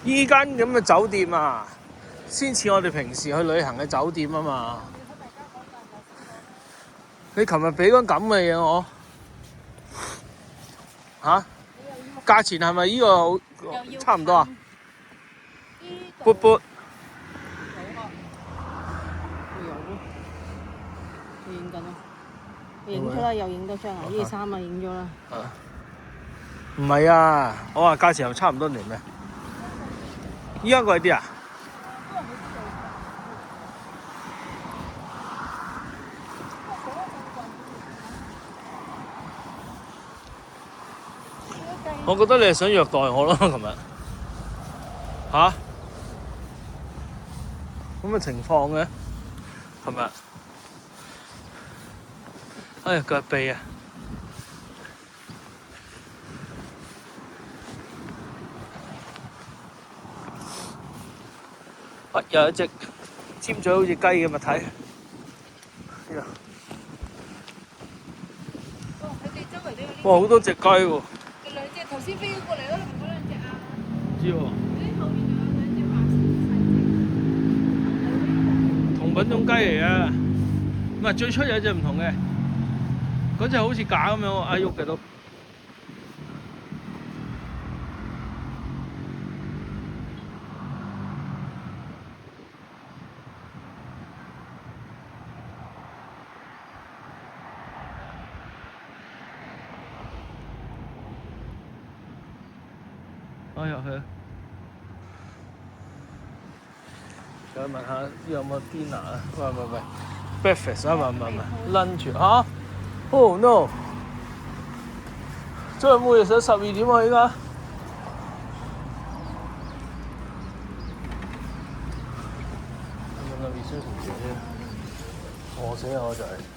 依間咁嘅酒店啊，先似我哋平時去旅行嘅酒店啊嘛。你琴日俾嗰咁嘅嘢我嚇？價錢係咪依個好差唔多啊？缽缽影緊咯，影出啦，又影多張啊！呢衫啊，影咗啦。唔係啊，我話價錢又差唔多年咩？依家貴啲啊？我覺得你係想虐待我咯，琴日嚇咁嘅情況嘅，琴日哎呀腳臂啊！有一隻尖嘴好似雞嘅物體。哇！好多隻雞喎。兩隻頭先飛咗過嚟咯，唔嗰兩隻啊？唔知喎。後面仲有兩隻白色同品種雞嚟嘅，唔係最初有隻唔同嘅，嗰隻好似假咁樣喎，喐嘅都。哎呀，係。想問下有冇 dinner 啊？喂 breakfast 啊？唔係 lunch 嚇？Oh no！ 真係冇嘢食，12點啊依家。問下 reception 姐姐，餓死我就係。